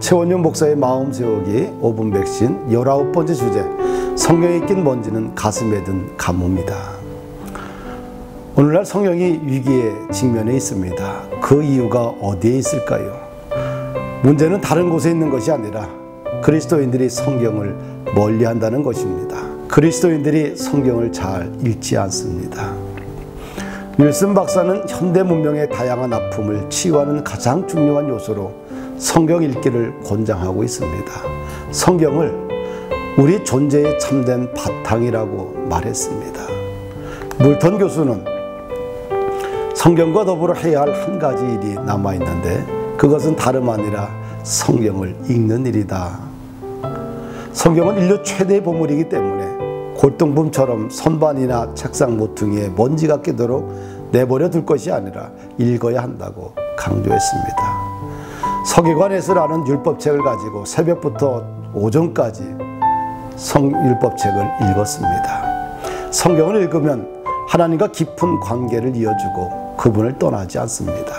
최원용 목사의 마음 세우기 5분 백신 19번째 주제, 성경에 낀 먼지는 가슴에 든 가뭄이다. 오늘날 성경이 위기에 직면해 있습니다. 그 이유가 어디에 있을까요? 문제는 다른 곳에 있는 것이 아니라 그리스도인들이 성경을 멀리한다는 것입니다. 그리스도인들이 성경을 잘 읽지 않습니다. 윌슨 박사는 현대 문명의 다양한 아픔을 치유하는 가장 중요한 요소로 성경 읽기를 권장하고 있습니다. 성경을 우리 존재의 참된 바탕이라고 말했습니다. 물턴 교수는 성경과 더불어 해야 할 한 가지 일이 남아있는데 그것은 다름 아니라 성경을 읽는 일이다. 성경은 인류 최대의 보물이기 때문에 골동품처럼 선반이나 책상 모퉁이에 먼지가 끼도록 내버려 둘 것이 아니라 읽어야 한다고 강조했습니다. 서기관에서라는 율법책을 가지고 새벽부터 오전까지 율법책을 읽었습니다. 성경을 읽으면 하나님과 깊은 관계를 이어주고 그분을 떠나지 않습니다.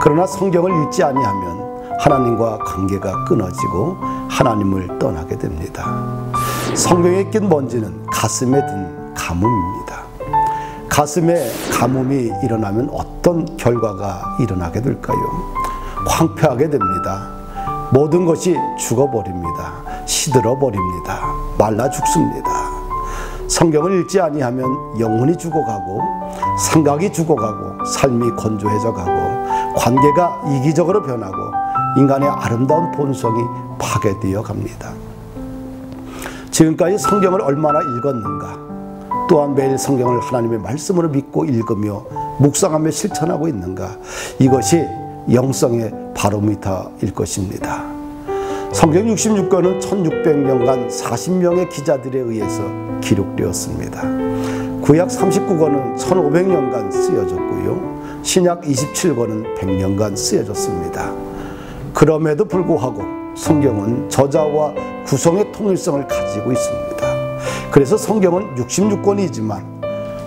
그러나 성경을 읽지 아니하면 하나님과 관계가 끊어지고 하나님을 떠나게 됩니다. 성경에 낀 먼지는 가슴에 든 가뭄입니다. 가슴에 가뭄이 일어나면 어떤 결과가 일어나게 될까요? 황폐하게 됩니다. 모든 것이 죽어버립니다. 시들어버립니다. 말라 죽습니다. 성경을 읽지 아니하면 영혼이 죽어가고 생각이 죽어가고 삶이 건조해져 가고 관계가 이기적으로 변하고 인간의 아름다운 본성이 파괴되어 갑니다. 지금까지 성경을 얼마나 읽었는가, 또한 매일 성경을 하나님의 말씀으로 믿고 읽으며 묵상하며 실천하고 있는가, 이것이 영성의 바로미터일 것입니다. 성경 66권은 1600년간 40명의 기자들에 의해서 기록되었습니다. 구약 39권은 1500년간 쓰여졌고요. 신약 27권은 100년간 쓰여졌습니다. 그럼에도 불구하고 성경은 저자와 구성의 통일성을 가지고 있습니다. 그래서 성경은 66권이지만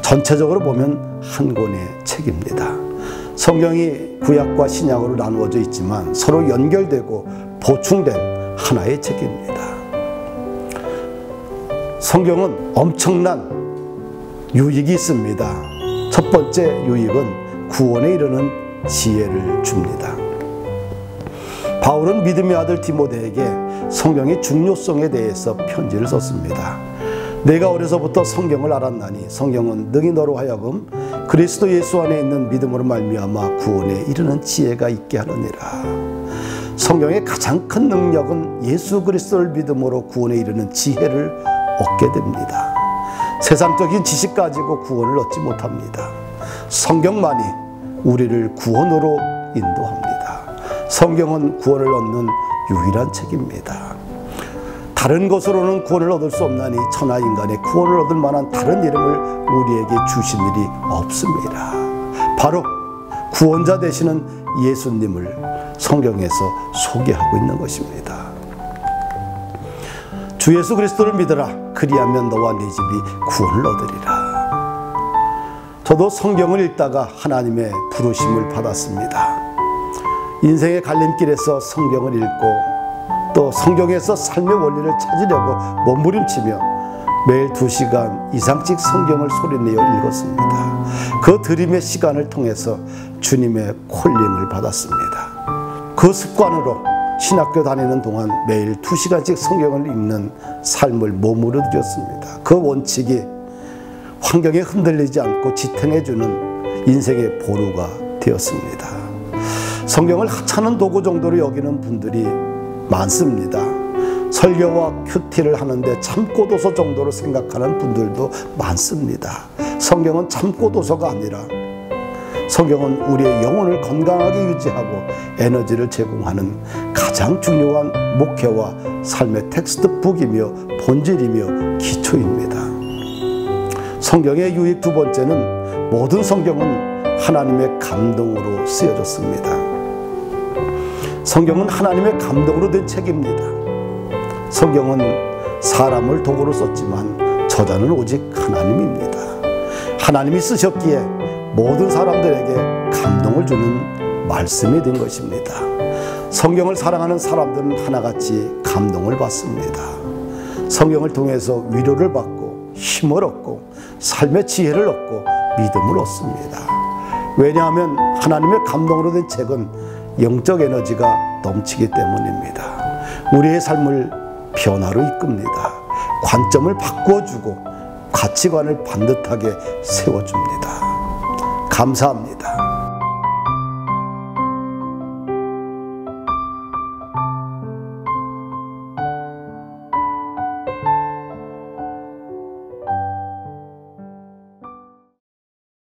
전체적으로 보면 한 권의 책입니다. 성경이 구약과 신약으로 나누어져 있지만 서로 연결되고 보충된 하나의 책입니다. 성경은 엄청난 유익이 있습니다. 첫 번째 유익은 구원에 이르는 지혜를 줍니다. 바울은 믿음의 아들 디모데에게 성경의 중요성에 대해서 편지를 썼습니다. 내가 어려서부터 성경을 알았나니 성경은 능히 너로 하여금 그리스도 예수 안에 있는 믿음으로 말미암아 구원에 이르는 지혜가 있게 하느니라. 성경의 가장 큰 능력은 예수 그리스도를 믿음으로 구원에 이르는 지혜를 얻게 됩니다. 세상적인 지식 가지고 구원을 얻지 못합니다. 성경만이 우리를 구원으로 인도합니다. 성경은 구원을 얻는 유일한 책입니다. 다른 것으로는 구원을 얻을 수 없나니 천하 인간의 구원을 얻을 만한 다른 이름을 우리에게 주신 일이 없습니다. 바로 구원자 되시는 예수님을 성경에서 소개하고 있는 것입니다. 주 예수 그리스도를 믿으라. 그리하면 너와 네 집이 구원을 얻으리라. 저도 성경을 읽다가 하나님의 부르심을 받았습니다. 인생의 갈림길에서 성경을 읽고 또 성경에서 삶의 원리를 찾으려고 몸부림치며 매일 2시간 이상씩 성경을 소리내어 읽었습니다. 그 드림의 시간을 통해서 주님의 콜링을 받았습니다. 그 습관으로 신학교 다니는 동안 매일 2시간씩 성경을 읽는 삶을 몸으로 들였습니다. 그 원칙이 환경에 흔들리지 않고 지탱해주는 인생의 보루가 되었습니다. 성경을 하찮은 도구 정도로 여기는 분들이 많습니다. 설교와 큐티를 하는데 참고도서 정도로 생각하는 분들도 많습니다. 성경은 참고도서가 아니라 성경은 우리의 영혼을 건강하게 유지하고 에너지를 제공하는 가장 중요한 목회와 삶의 텍스트북이며 본질이며 기초입니다. 성경의 유익 두 번째는 모든 성경은 하나님의 감동으로 쓰여졌습니다. 성경은 하나님의 감동으로 된 책입니다. 성경은 사람을 도구로 썼지만 저자는 오직 하나님입니다. 하나님이 쓰셨기에 모든 사람들에게 감동을 주는 말씀이 된 것입니다. 성경을 사랑하는 사람들은 하나같이 감동을 받습니다. 성경을 통해서 위로를 받고 힘을 얻고 삶의 지혜를 얻고 믿음을 얻습니다. 왜냐하면 하나님의 감동으로 된 책은 영적 에너지가 넘치기 때문입니다. 우리의 삶을 변화로 이끕니다. 관점을 바꾸어주고 가치관을 반듯하게 세워줍니다. 감사합니다.